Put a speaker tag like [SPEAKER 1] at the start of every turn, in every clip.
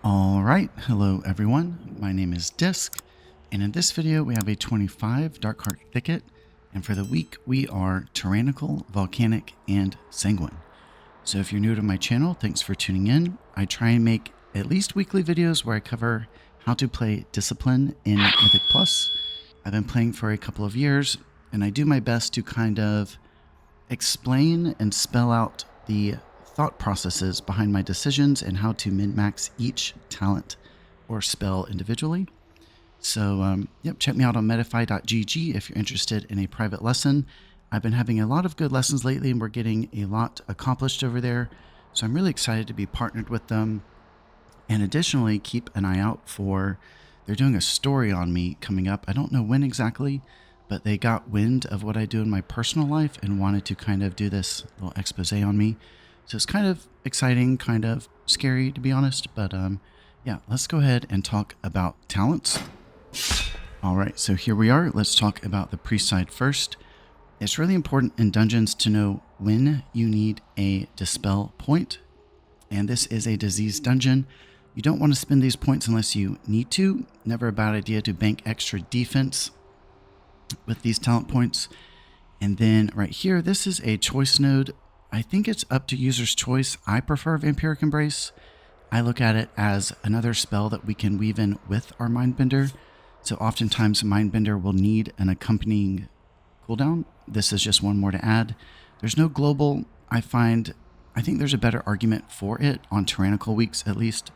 [SPEAKER 1] All right, hello everyone. My name is Dîsc, and in this video we have a 25 Darkheart Thicket, and for the week we are Tyrannical, Volcanic, and Sanguine. So if you're new to my channel, thanks for tuning in. I try and make at least weekly videos where I cover how to play Discipline in Mythic Plus. I've been playing for a couple of years, and I do my best to kind of explain and spell out the thought processes behind my decisions and how to min-max each talent or spell individually. So check me out on medify.gg if you're interested in a private lesson. I've been having a lot of good lessons lately and we're getting a lot accomplished over there. So I'm really excited to be partnered with them. And additionally, keep an eye out for, they're doing a story on me coming up. I don't know when exactly, but they got wind of what I do in my personal life and wanted to kind of do this little expose on me. So it's kind of exciting, kind of scary to be honest, but yeah, let's go ahead and talk about talents. All right, so here we are. Let's talk about the priest side first. It's really important in dungeons to know when you need a dispel point, and this is a disease dungeon. You don't want to spend these points unless you need to. Never a bad idea to bank extra defense with these talent points. And then right here, this is a choice node. I think it's up to user's choice. I prefer Vampiric Embrace. I look at it as another spell that we can weave in with our Mindbender. So oftentimes Mindbender will need an accompanying cooldown. This is just one more to add. There's no global. I think there's a better argument for it on Tyrannical weeks at least.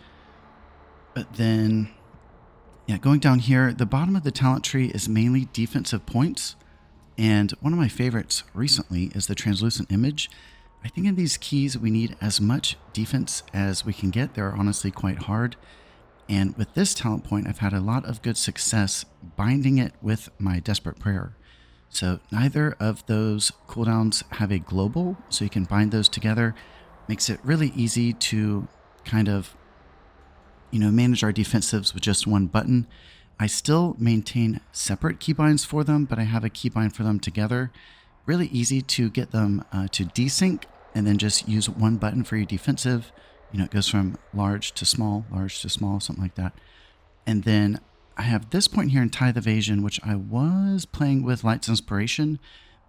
[SPEAKER 1] But then, yeah, going down here, the bottom of the talent tree is mainly defensive points. And one of my favorites recently is the Translucent Image. I think in these keys, we need as much defense as we can get. They're honestly quite hard. And with this talent point, I've had a lot of good success binding it with my Desperate Prayer. So neither of those cooldowns have a global, so you can bind those together. Makes it really easy to kind of, manage our defensives with just one button. I still maintain separate keybinds for them, but I have a keybind for them together. Really easy to get them to desync and then just use one button for your defensive. It goes from large to small, something like that. And then I have this point here in Tithe Evasion, which I was playing with Light's Inspiration,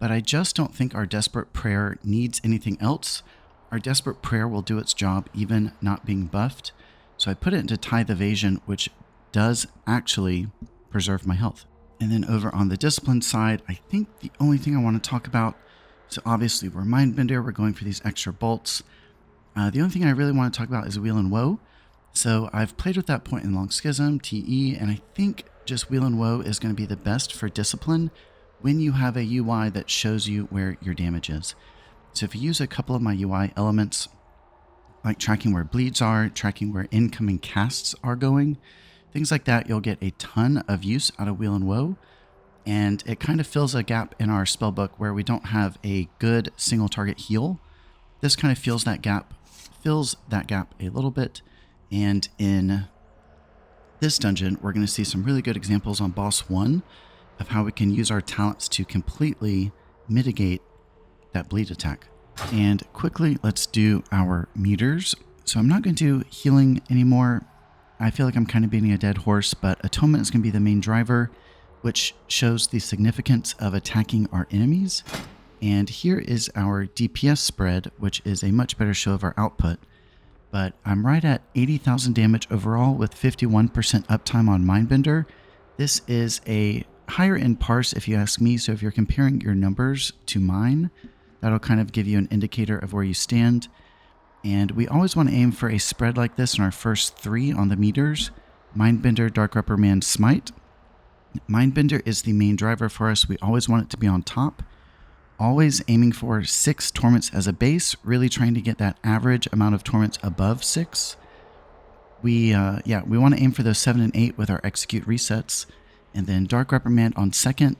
[SPEAKER 1] but I just don't think our Desperate Prayer needs anything else. Our Desperate Prayer will do its job even not being buffed. So I put it into Tithe Evasion, which does actually preserve my health. And then over on the Discipline side, I think the only thing I want to talk about, so obviously we're Mindbender, we're going for these extra bolts. The only thing I really want to talk about is Wheel and Woe. So I've played with that point in Long Schism, TE, and I think just Wheel and Woe is going to be the best for Discipline when you have a UI that shows you where your damage is. So if you use a couple of my UI elements, like tracking where bleeds are, tracking where incoming casts are going, things like that, you'll get a ton of use out of Wheel and Woe. And it kind of fills a gap in our spellbook where we don't have a good single target heal. This kind of fills that gap a little bit. And in this dungeon, we're going to see some really good examples on boss 1 of how we can use our talents to completely mitigate that bleed attack. And quickly, let's do our meters. So I'm not going to do healing anymore. I feel like I'm kind of beating a dead horse, but Atonement is going to be the main driver, which shows the significance of attacking our enemies. And here is our DPS spread, which is a much better show of our output. But I'm right at 80,000 damage overall with 51% uptime on Mindbender. This is a higher end parse if you ask me. So if you're comparing your numbers to mine, that'll kind of give you an indicator of where you stand. And we always want to aim for a spread like this in our first 3 on the meters. Mindbender, Dark Reprimand, Smite. Mindbender is the main driver for us. We always want it to be on top. Always aiming for 6 torments as a base. Really trying to get that average amount of torments above 6. We want to aim for those 7 and 8 with our execute resets. And then Dark Reprimand on second.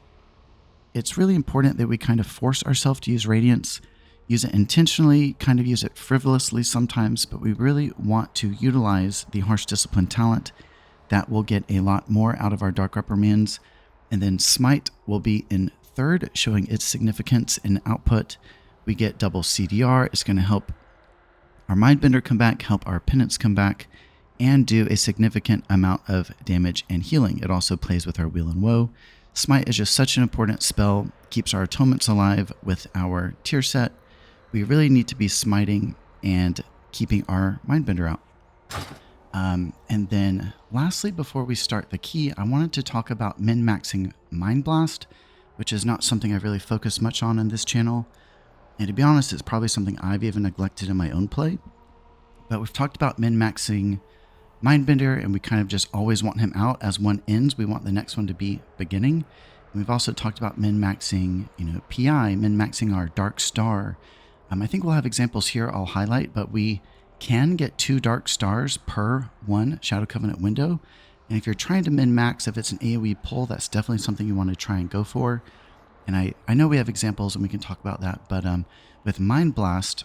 [SPEAKER 1] It's really important that we kind of force ourselves to use Radiance. Use it intentionally, kind of use it frivolously sometimes, but we really want to utilize the Harsh Discipline talent. That will get a lot more out of our Dark Reprimands. And then Smite will be in third, showing its significance in output. We get double CDR. It's going to help our Mindbender come back, help our Penance come back, and do a significant amount of damage and healing. It also plays with our Wheel and Woe. Smite is just such an important spell, keeps our atonements alive with our tier set. We really need to be smiting and keeping our Mindbender out. And then lastly, before we start the key, I wanted to talk about min-maxing Mind Blast, which is not something I've really focused much on this channel. And to be honest, it's probably something I've even neglected in my own play. But we've talked about min-maxing Mindbender, and we kind of just always want him out. As one ends, we want the next one to be beginning. And we've also talked about min-maxing, PI, min-maxing our Dark Star. I think we'll have examples here I'll highlight, but we can get 2 Dark Stars per 1 Shadow Covenant window. And if you're trying to min-max, if it's an AoE pull, that's definitely something you want to try and go for. And I know we have examples and we can talk about that, but with Mind Blast,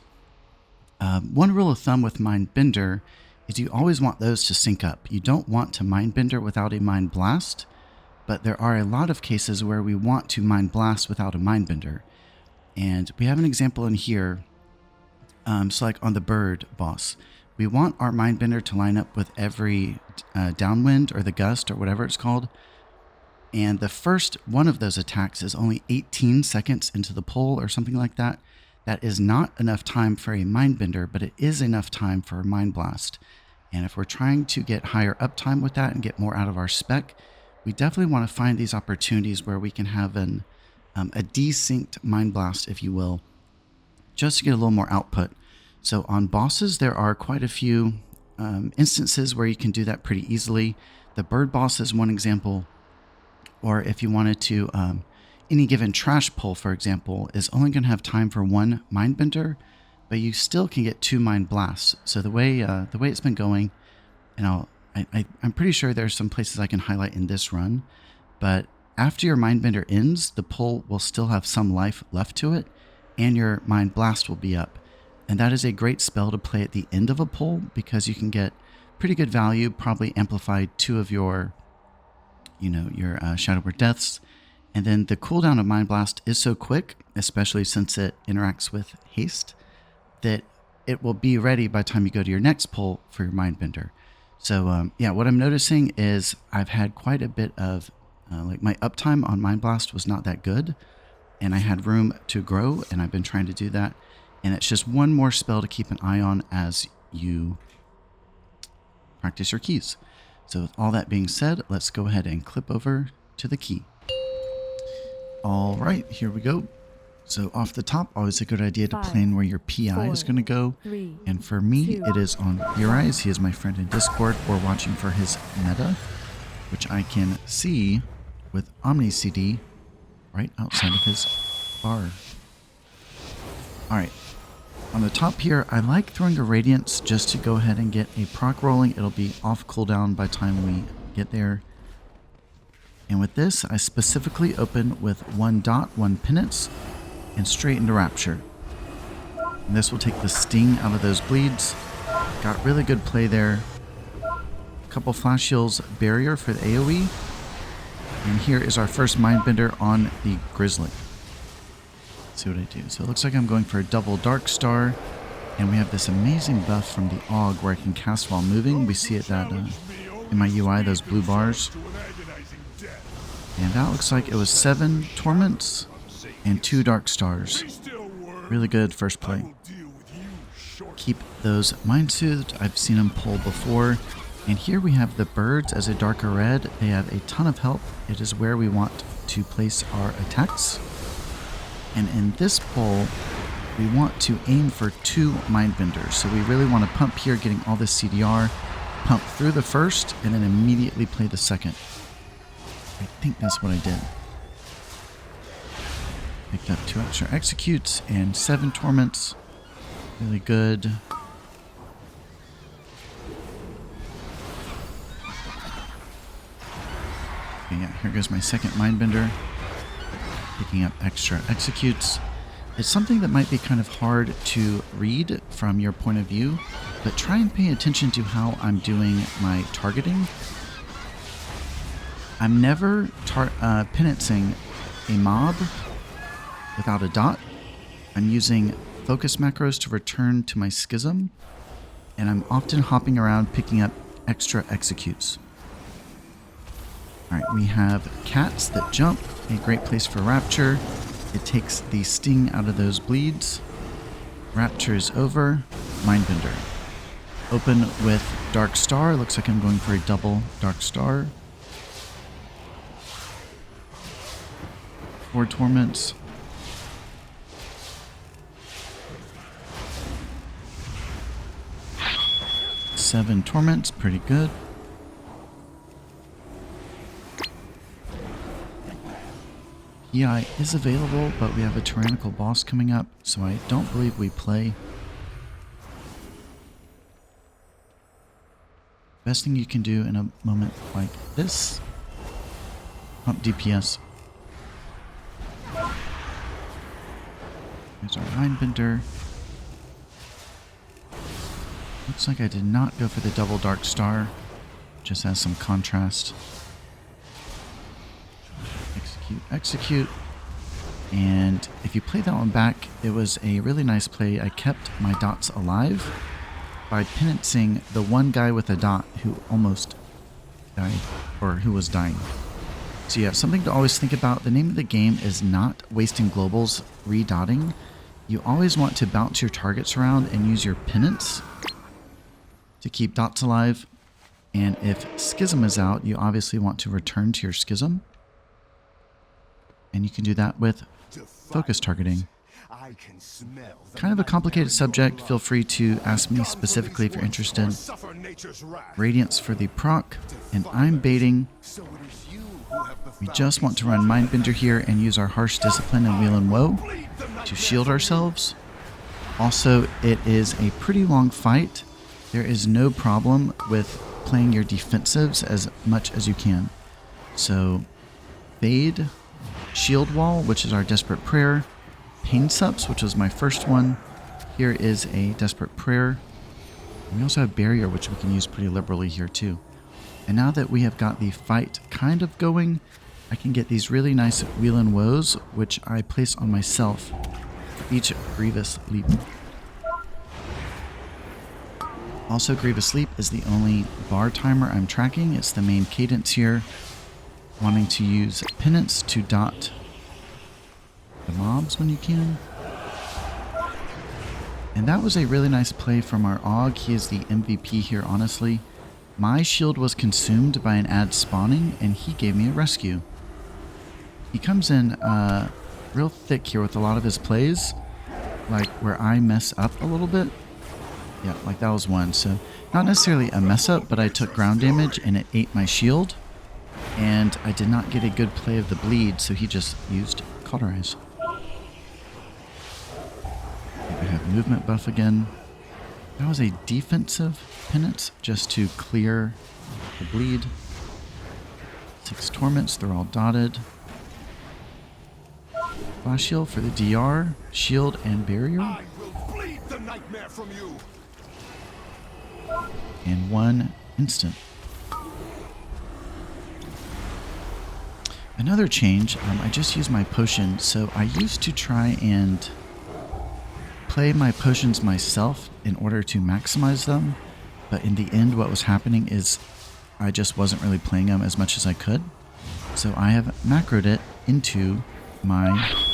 [SPEAKER 1] one rule of thumb with Mindbender is you always want those to sync up. You don't want to Mindbender without a Mind Blast, but there are a lot of cases where we want to Mind Blast without a Mindbender. And we have an example in here, so like on the Bird boss. We want our Mindbender to line up with every downwind or the gust or whatever it's called. And the first one of those attacks is only 18 seconds into the pull or something like that. That is not enough time for a Mindbender, but it is enough time for a Mind Blast. And if we're trying to get higher uptime with that and get more out of our spec, we definitely want to find these opportunities where we can have a desynced Mind Blast, if you will, just to get a little more output. So on bosses, there are quite a few instances where you can do that pretty easily. The Bird boss is one example. Or if you wanted to, any given trash pull, for example, is only going to have time for 1 Mindbender, but you still can get 2 Mind Blasts. So the way it's been going, and I'm pretty sure there's some places I can highlight in this run, but after your Mindbender ends, the pull will still have some life left to it, and your Mind Blast will be up. And that is a great spell to play at the end of a pull because you can get pretty good value, probably amplified 2 of your Shadow Word Deaths. And then the cooldown of Mind Blast is so quick, especially since it interacts with haste, that it will be ready by the time you go to your next pull for your Mindbender. So yeah, what I'm noticing is I've had quite a bit of, like my uptime on Mind Blast was not that good, and I had room to grow, and I've been trying to do that. And it's just one more spell to keep an eye on as you practice your keys. So with all that being said, let's go ahead and clip over to the key. All right, here we go. So off the top, always a good idea to plan where your PI is going to go. And for me, it is on Uri's. He is my friend in Discord. We're watching for his meta, which I can see with OmniCD right outside of his bar. All right. On the top here, I like throwing a Radiance just to go ahead and get a proc rolling. It'll be off cooldown by the time we get there. And with this, I specifically open with 1 dot, 1 penance, and straight into Rapture. And this will take the sting out of those bleeds. Got really good play there. A couple Flash Heals barrier for the AoE. And here is our first Mindbender on the Grizzly. Let's see what I do. So it looks like I'm going for a double Dark Star. And we have this amazing buff from the Aug where I can cast while moving. We see it that in my UI, those blue bars. And that looks like it was 7 Torments and 2 Dark Stars. Really good first play. Keep those Mind Soothed. I've seen them pull before. And here we have the birds as a darker red. They have a ton of help. It is where we want to place our attacks. And in this pull, we want to aim for 2 Mindbenders. So we really want to pump here, getting all this CDR, pump through the first, and then immediately play the second. I think that's what I did. Picked up 2 extra executes and 7 torments. Really good. Okay, yeah, here goes my second Mindbender. Picking up extra executes. It's something that might be kind of hard to read from your point of view, but try and pay attention to how I'm doing my targeting. I'm never penancing a mob without a dot. I'm using focus macros to return to my schism, and I'm often hopping around picking up extra executes. Alright, we have cats that jump, a great place for rapture. It takes the sting out of those bleeds. Rapture is over. Mindbender. Open with Dark Star. Looks like I'm going for a double Dark Star. 4 torments. Seven torments, pretty good. PI is available, but we have a tyrannical boss coming up, so I don't believe we play. Best thing you can do in a moment like this, pump DPS. There's our Mindbender. Looks like I did not go for the double Dark Star. Just has some contrast. Execute, execute. And if you play that one back, it was a really nice play. I kept my dots alive by penancing the one guy with a dot who almost died, or who was dying. So yeah, something to always think about. The name of the game is not wasting globals redotting. You always want to bounce your targets around and use your penance to keep dots alive. And if Schism is out, you obviously want to return to your Schism. And you can do that with focus targeting. Kind of a complicated subject. Feel free to ask me specifically if you're interested. Radiance for the proc, and I'm baiting. We just want to run Mindbender here and use our Harsh Discipline and Wheel and Woe to shield ourselves. Also, it is a pretty long fight. There is no problem with playing your defensives as much as you can. So, Fade, Shield Wall, which is our Desperate Prayer, Pain Sups, which was my first one. Here is a Desperate Prayer. We also have Barrier, which we can use pretty liberally here too. And now that we have got the fight kind of going, I can get these really nice Wheel and Woes, which I place on myself for each Grievous Leap. Also, Grievous Leap is the only bar timer I'm tracking. It's the main cadence here. Wanting to use Penance to dot the mobs when you can. And that was a really nice play from our Aug. He is the MVP here, honestly. My shield was consumed by an ad spawning, and he gave me a rescue. He comes in real thick here with a lot of his plays, like where I mess up a little bit. Yeah, like that was one. So not necessarily a mess up, but I took ground damage and it ate my shield. And I did not get a good play of the bleed, so he just used Cauterize. I have movement buff again. That was a defensive penance just to clear the bleed. 6 torments, they're all dotted. Flash shield for the DR, shield and barrier.
[SPEAKER 2] I will bleed the nightmare from you.
[SPEAKER 1] And 1 instant. Another change, I just used my potion. So I used to try and play my potions myself in order to maximize them. But in the end, what was happening is I just wasn't really playing them as much as I could. So I have macroed it into my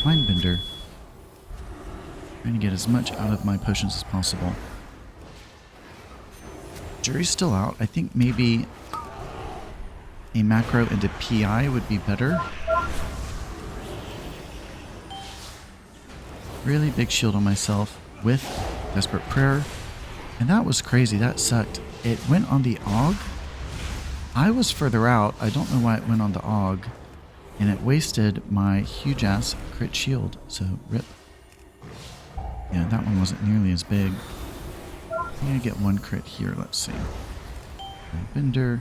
[SPEAKER 1] Mindbender. Trying to get as much out of my potions as possible. Jury's still out. I think maybe a macro into PI would be better. Really big shield on myself with Desperate Prayer. And that was crazy. That sucked. It went on the Aug. I was further out. I don't know why it went on the Aug. And it wasted my huge ass crit shield. So rip. Yeah, that one wasn't nearly as big. I'm going to get 1 crit here. Let's see. Mindbender.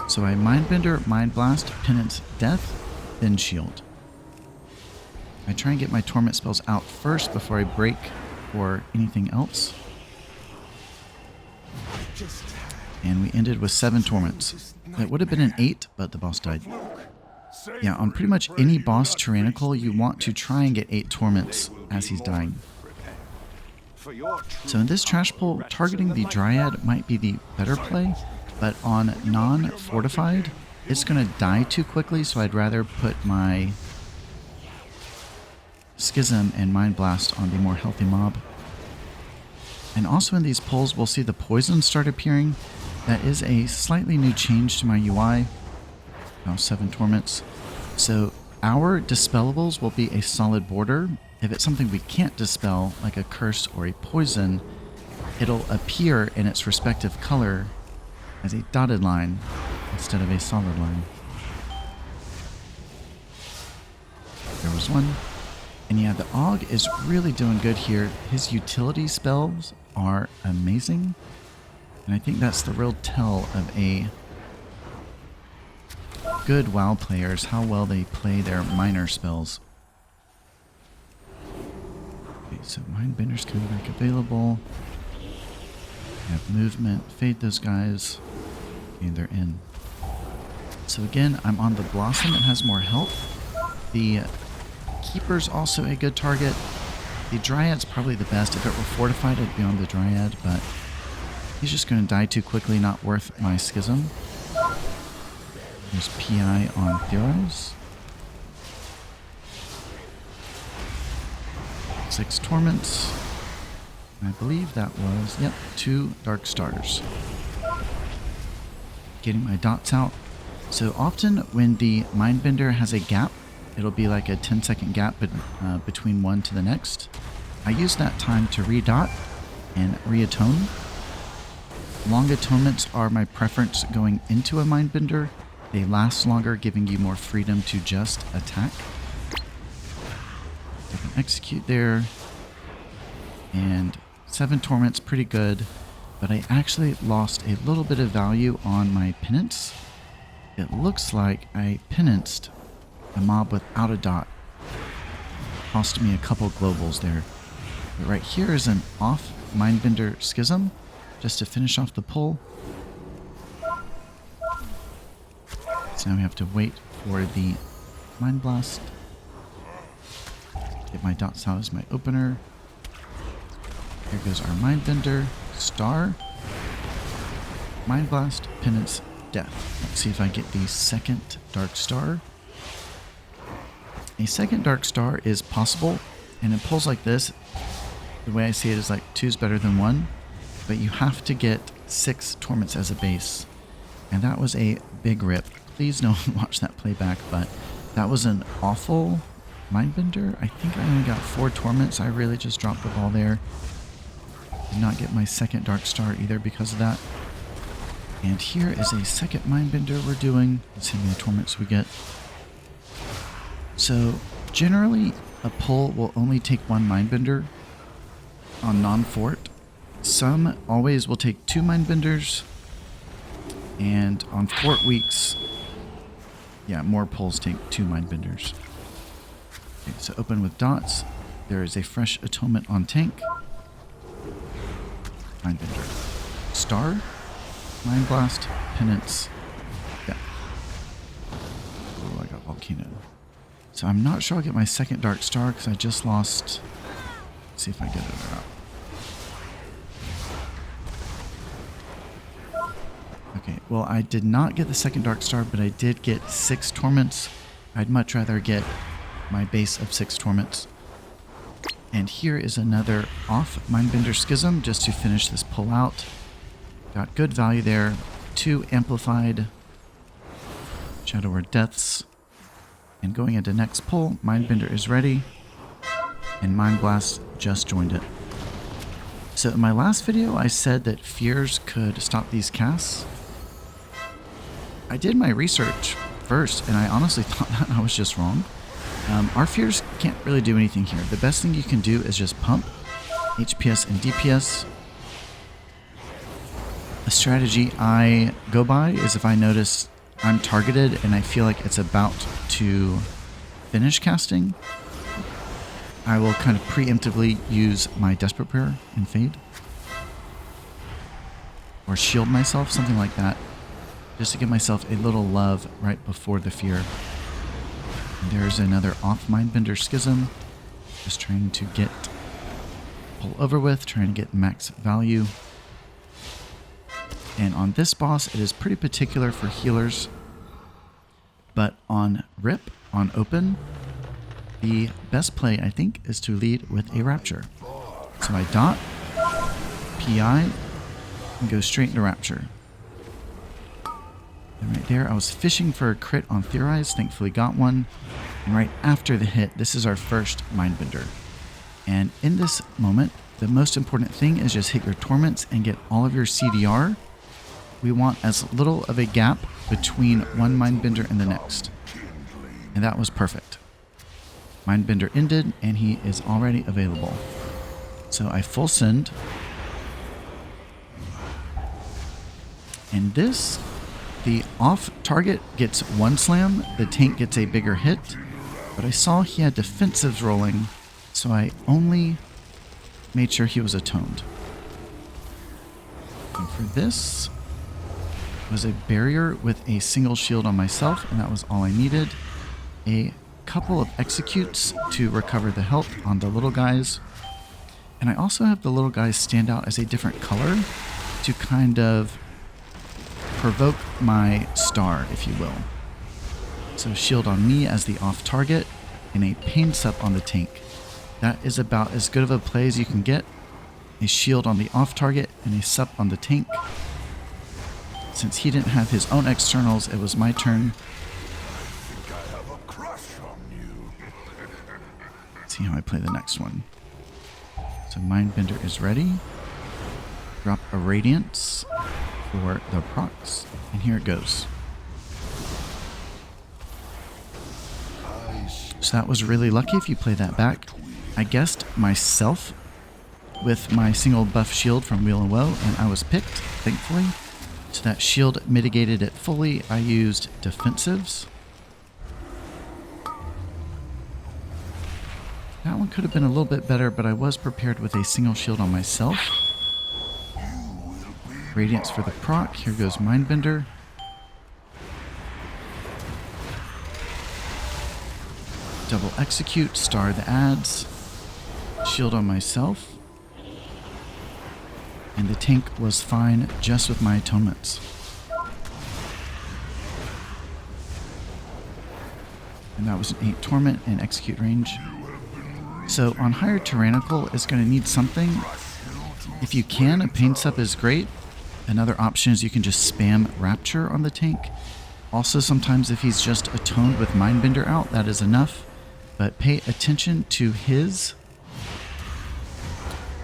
[SPEAKER 1] So I Mindbender, Mind Blast, Penance, Death, then Shield. I try and get my Torment spells out first before I break or anything else. And we ended with 7 Torments. It would have been an 8, but the boss died. Yeah, on pretty much any boss tyrannical, you want to try and get 8 Torments as he's dying.
[SPEAKER 2] for your
[SPEAKER 1] So in this trash pull, targeting the Dryad might be the better play, but on non-fortified, it's going to die too quickly, so I'd rather put my Schism and Mind Blast on the more healthy mob. And also in these pulls, we'll see the poison start appearing. That is a slightly new change to my UI. Now 7 torments. So our dispellables will be a solid border. If it's something we can't dispel, like a curse or a poison, it'll appear in its respective color as a dotted line instead of a solid line. There was one. And yeah, the Aug is really doing good here. His utility spells are amazing. And I think that's the real tell of a good WoW player, is how well they play their minor spells. Okay, so Mindbender's coming back available. We have movement, fade those guys. Okay, they're in. So again, I'm on the Blossom. It has more health. The Keeper's also a good target. The Dryad's probably the best. If it were fortified, I'd be on the Dryad, but he's just going to die too quickly, not worth my Schism. There's PI on Theorize. 6 Torments. I believe that was, yep, 2 Dark Stars. Getting my dots out. So often when the Mindbender has a gap, it'll be like a 10-second gap between one to the next. I use that time to redot and reatone. Long atonements are my preference going into a Mindbender. They last longer, giving you more freedom to just attack. I can execute there. And 7 Torments, pretty good. But I actually lost a little bit of value on my penance. It looks like I penanced a mob without a dot. Cost me a couple globals there. But right here is an off Mindbender Schism, just to finish off the pull. So now we have to wait for the Mind Blast. Get my dots out as my opener. Here goes our Mindbender. Star. Mind Blast, Penance, Death. Let's see if I get the second Dark Star. A second Dark Star is possible, and in pulls like this, the way I see it is like 2 is better than 1, but you have to get 6 Torments as a base, and that was a big rip. Please don't watch that playback, but that was an awful Mindbender. I think I only got 4 Torments. I really just dropped the ball there. Did not get my second Dark Star either because of that. And here is a second Mindbender we're doing. Let's see how many Torments we get. So, generally, a pull will only take 1 Mindbender on non-fort. Some always will take 2 Mindbenders. And on fort weeks, yeah, more pulls take 2 Mindbenders. Okay, so open with dots. There is a fresh atonement on tank. Mindbender. Star. Mind Blast. Penance. Yeah. Oh, I got Volcano. So I'm not sure I'll get my second Dark Star because I just lost. Let's see if I get it or not. Okay, well I did not get the second Dark Star, but I did get 6 Torments. I'd much rather get my base of 6 Torments. And here is another off Mindbender Schism just to finish this pull out. Got good value there. 2 Amplified Shadow Word Deaths. And going into next pull, Mindbender is ready. And Mind Blast just joined it. So in my last video, I said that Fears could stop these casts. I did my research first, and I honestly thought that I was just wrong. Our Fears can't really do anything here. The best thing you can do is just pump HPS and DPS. A strategy I go by is if I notice I'm targeted and I feel like it's about to finish casting, I will kind of preemptively use my Desperate Prayer and Fade. Or shield myself, something like that. Just to give myself a little love right before the Fear. And there's another off Mindbender Schism. Just trying to get pull over with, trying to get max value. And on this boss, it is pretty particular for healers. But on Rip, on Open, the best play, I think, is to lead with a Rapture. So I dot, PI, and go straight into Rapture. And right there, I was fishing for a crit on Theorize, thankfully got one. And right after the hit, this is our first Mindbender. And in this moment, the most important thing is just hit your Torments and get all of your CDR. We want as little of a gap between one Mindbender and the next. And that was perfect. Mindbender ended, and he is already available. So I full send. And this, the off target gets one slam, the tank gets a bigger hit, but I saw he had defensives rolling, so I only made sure he was atoned. And for this, was a barrier with a single shield on myself, and that was all I needed. A couple of executes to recover the health on the little guys. And I also have the little guys stand out as a different color to kind of provoke my star, if you will. So shield on me as the off target, and a pain sup on the tank. That is about as good of a play as you can get. A shield on the off target and a sup on the tank. Since he didn't have his own externals, it was my turn. Let's see how I play the next one. So Mindbender is ready. Drop a Radiance for the procs. And here it goes. So that was really lucky if you play that back. I guessed myself with my single buff shield from Wheel and Woe, and I was picked, thankfully. So that shield mitigated it fully. I used defensives. That one could have been a little bit better, but I was prepared with a single shield on myself. Radiance for the proc. Here goes Mindbender. Double execute, star the ads. Shield on myself. And the tank was fine just with my atonements. And that was an 8 torment and execute range. So on higher Tyrannical, it's going to need something. If you can, a pain sup is great. Another option is you can just spam Rapture on the tank. Also, sometimes if he's just atoned with Mindbender out, that is enough. But pay attention to his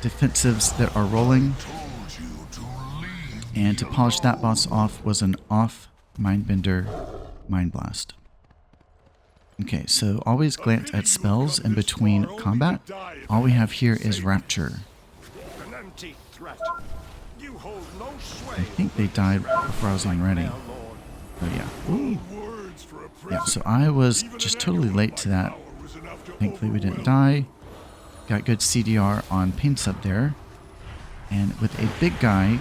[SPEAKER 1] defensives that are rolling. And to polish that boss off was an off Mindbender Mind Blast. Okay, so always glance at spells in between combat. All we have here is Rapture. I think they died before I was even ready. Oh yeah. Ooh. Yeah, so I was just totally late to that. Thankfully we didn't die. Got good CDR on Pain Sup there. And with a big guy,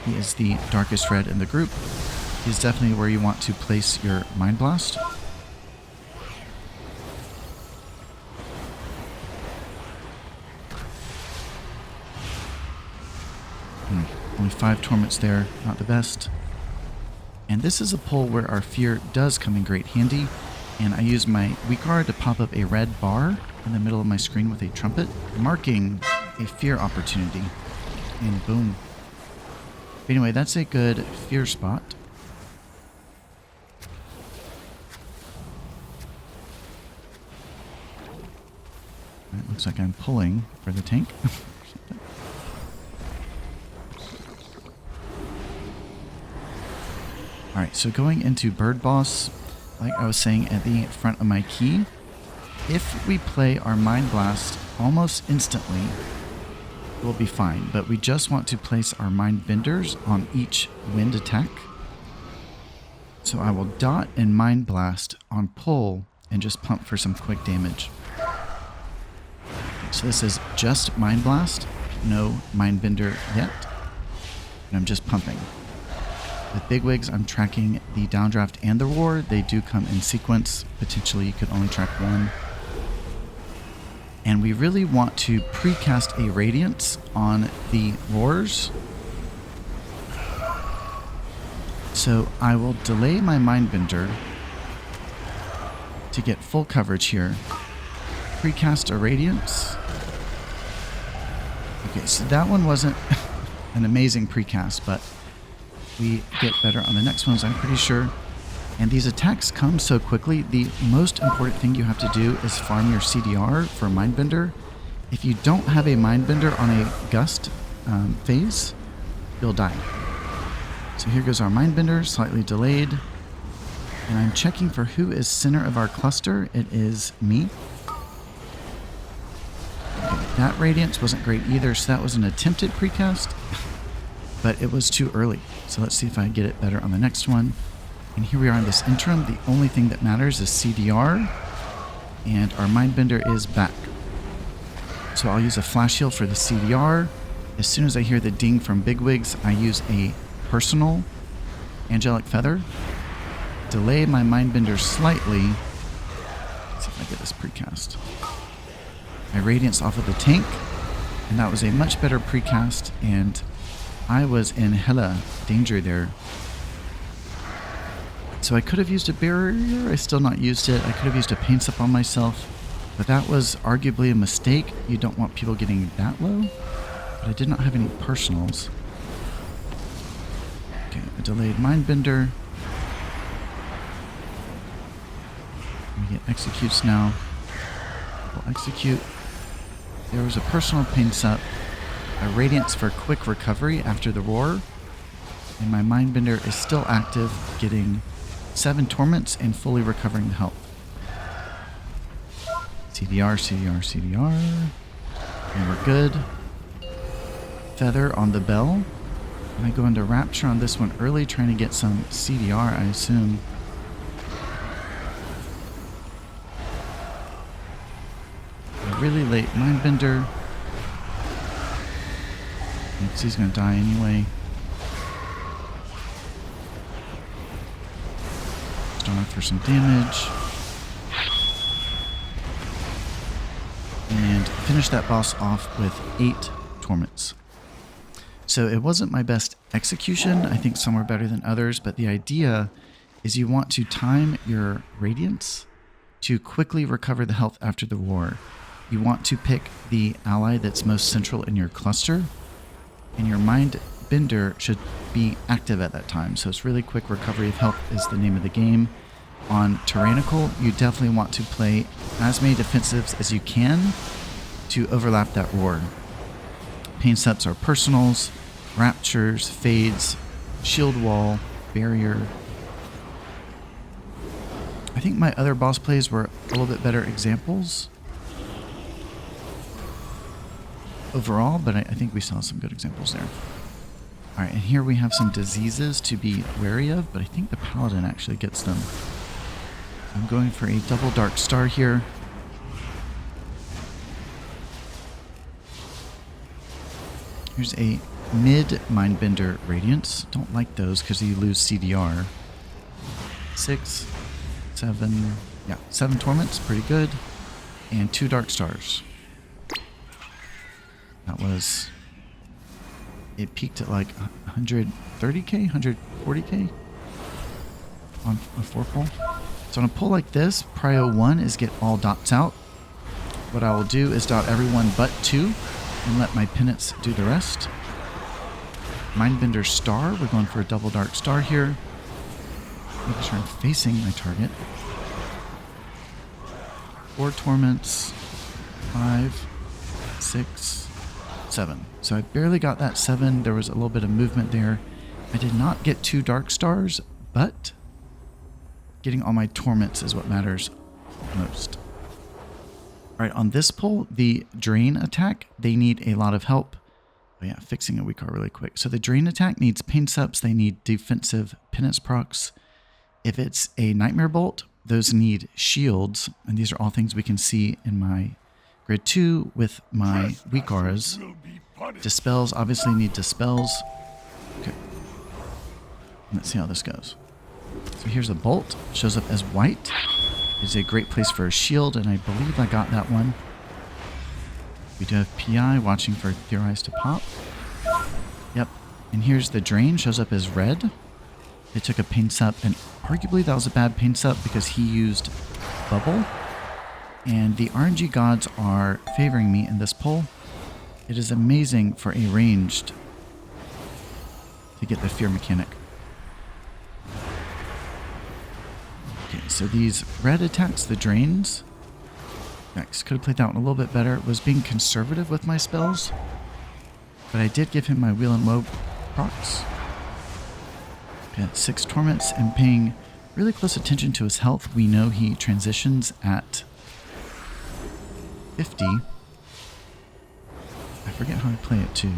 [SPEAKER 1] he is the darkest red in the group. He's definitely where you want to place your Mind Blast. Only 5 torments there, not the best. And this is a pull where our fear does come in great handy. And I use my weak card to pop up a red bar in the middle of my screen with a trumpet, marking a fear opportunity. And boom. Anyway, that's a good fear spot. It looks like I'm pulling for the tank. Alright, so going into Bird Boss, like I was saying at the front of my key, if we play our Mind Blast almost instantly, we'll be fine. But we just want to place our Mind Benders on each wind attack. So I will dot and Mind Blast on pull and just pump for some quick damage. So this is just Mind Blast, no Mind Bender yet. And I'm just pumping. With Bigwigs, I'm tracking the downdraft and the roar. They do come in sequence. Potentially, you could only track one. And we really want to precast a Radiance on the roars. So I will delay my Mindbender to get full coverage here. Precast a Radiance. Okay, so that one wasn't an amazing precast, but we get better on the next ones, I'm pretty sure. And these attacks come so quickly. The most important thing you have to do is farm your CDR for Mindbender. If you don't have a Mindbender on a Gust phase, you'll die. So here goes our Mindbender, slightly delayed. And I'm checking for who is center of our cluster. It is me. Okay, that Radiance wasn't great either, so that was an attempted precast, but it was too early. So let's see if I get it better on the next one. And here we are in this interim. The only thing that matters is CDR, and our Mindbender is back. So I'll use a Flash Heal for the CDR. As soon as I hear the ding from Bigwigs, I use a personal Angelic Feather. Delay my Mindbender slightly. Let's see if I get this precast. I Radiance off of the tank, and that was a much better precast, and I was in hella danger there. So I could have used a barrier. I still not used it. I could have used a Pain Sup on myself, but that was arguably a mistake. You don't want people getting that low. But I did not have any personals. Okay, a delayed Mindbender. We get executes now. We'll execute. There was a personal Pain Sup. A Radiance for quick recovery after the roar. And my Mindbender is still active, getting 7 torments and fully recovering the health. CDR, CDR, CDR. And we're good. Feather on the bell. And I go into Rapture on this one early, trying to get some CDR, I assume. A really late Mindbender. Because he's going to die anyway. Star for some damage. And finish that boss off with 8 torments. So it wasn't my best execution. I think some were better than others, but the idea is you want to time your Radiance to quickly recover the health after the war. You want to pick the ally that's most central in your cluster, and your Mindbender should be active at that time. So it's really quick recovery of health is the name of the game. On Tyrannical, you definitely want to play as many defensives as you can to overlap that roar. Pain Sups are personals, Raptures, Fades, Shield Wall, Barrier. I think my other boss plays were a little bit better examples overall, but I think we saw some good examples there. Alright, and here we have some diseases to be wary of, but I think the Paladin actually gets them. I'm going for a double Dark Star here. Here's a mid Mindbender Radiance. Don't like those because you lose CDR. 6, 7, yeah, 7 Torments, pretty good. And 2 Dark Stars. That was, it peaked at like 130k, 140k on a 4-pull. So on a pull like this, Prio 1 is get all dots out. What I will do is dot everyone but 2 and let my penance do the rest. Mindbender Star, we're going for a double Dark Star here. Making sure I'm facing my target. 4 Torments, 5, 6, 7. So I barely got that 7. There was a little bit of movement there. I did not get 2 Dark Stars, but getting all my torments is what matters most. Alright, on this pull, the Drain attack, they need a lot of help. Oh yeah, fixing a weak card really quick. So the Drain attack needs Pain Sups, they need defensive penance procs. If it's a Nightmare Bolt, those need shields, and these are all things we can see in my Grid 2 with my weak auras. Dispels obviously need dispels. Okay. Let's see how this goes. So here's a bolt. Shows up as white. It's a great place for a shield, and I believe I got that one. We do have PI watching for Theorize to pop. Yep. And here's the drain, shows up as red. They took a paint sup, and arguably that was a bad paint sup because he used bubble. And the RNG gods are favoring me in this pull. It is amazing for a ranged to get the fear mechanic. Okay, so these red attacks, the drains. Next, could have played that one a little bit better. Was being conservative with my spells. But I did give him my wheel and woe procs. Got 6 torments and paying really close attention to his health. We know he transitions at 50. I forget how to play it too.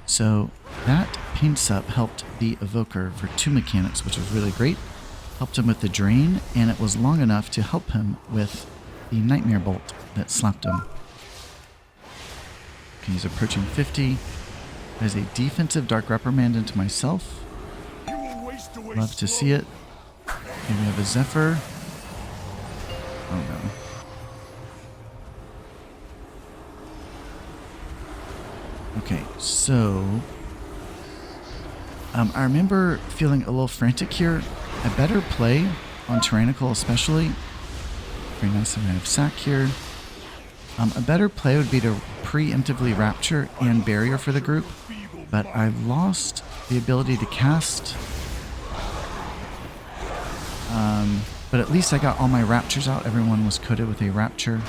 [SPEAKER 1] So that paint sup helped the evoker for 2 mechanics, which was really great. Helped him with the drain, and it was long enough to help him with the nightmare bolt that slapped him. Okay, he's approaching 50. There's a defensive dark reprimand into myself. Love to see it. Okay, we have a Zephyr. Oh no. Okay, so I remember feeling a little frantic here. A better play on Tyrannical especially. Very nice that I have Sack here. A better play would be to preemptively Rapture and Barrier for the group, but I lost the ability to cast. But at least I got all my Raptures out. Everyone was coated with a Rapture.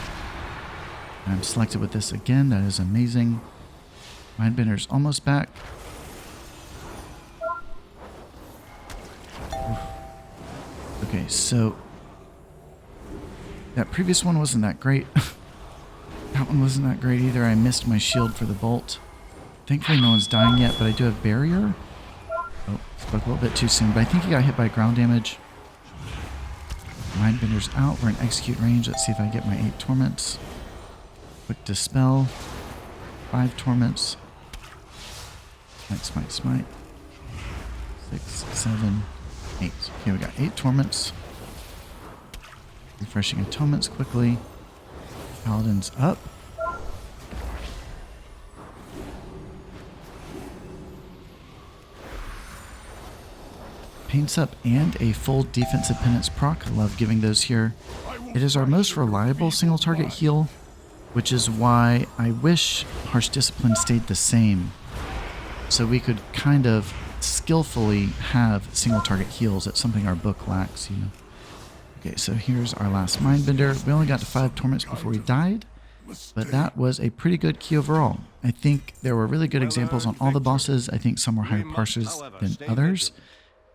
[SPEAKER 1] And I'm selected with this again. That is amazing. Mindbender's almost back. Oof. Okay, so that previous one wasn't that great. That one wasn't that great either. I missed my shield for the bolt. Thankfully no one's dying yet, but I do have barrier. Oh, spoke a little bit too soon, but I think he got hit by ground damage. Mindbender's out. We're in execute range. Let's see if I get my 8 torments. Quick dispel. 5 torments. Smite, smite, smite. 6, 7, 8. Okay, we got 8 torments. Refreshing atonements quickly. Paladin's up. Paints up and a full defensive penance proc. I love giving those here. It is our most reliable single target heal, which is why I wish Harsh Discipline stayed the same. So we could kind of skillfully have single target heals. It's something our book lacks, you know. Okay, so here's our last Mindbender. We only got to 5 torments before we died, but that was a pretty good key overall. I think there were really good examples on all the bosses. I think some were higher parses than others.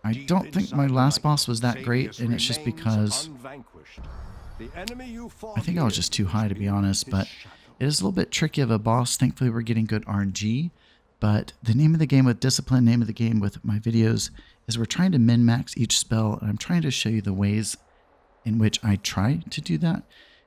[SPEAKER 1] I don't think my last boss was that great, and it's just because I think I was just too high, to be honest, but it is a little bit tricky of a boss. Thankfully, we're getting good RNG, but the name of the game with Discipline, name of the game with my videos, is we're trying to min-max each spell, and I'm trying to show you the ways in which I try to do that.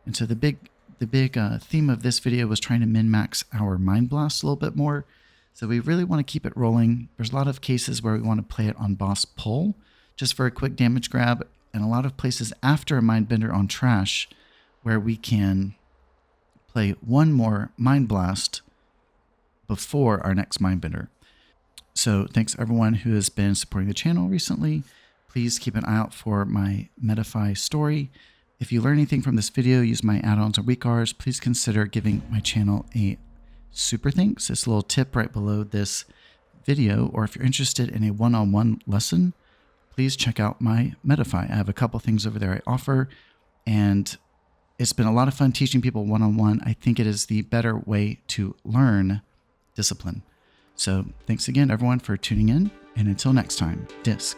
[SPEAKER 1] And so the big theme of this video was trying to min-max our Mind Blast a little bit more. So we really want to keep it rolling. There's a lot of cases where we want to play it on boss pull, just for a quick damage grab, and a lot of places after a Mindbender on trash where we can play one more Mind Blast before our next Mindbender. So thanks everyone who has been supporting the channel recently. Please keep an eye out for my Metafy story. If you learn anything from this video, use my add-ons or weakars, please consider giving my channel a super thanks. It's a little tip right below this video, or if you're interested in a one-on-one lesson, please check out my Metafy. I have a couple things over there I offer, and it's been a lot of fun teaching people one-on-one. I think it is the better way to learn discipline. So thanks again everyone for tuning in, and until next time, Dîsc.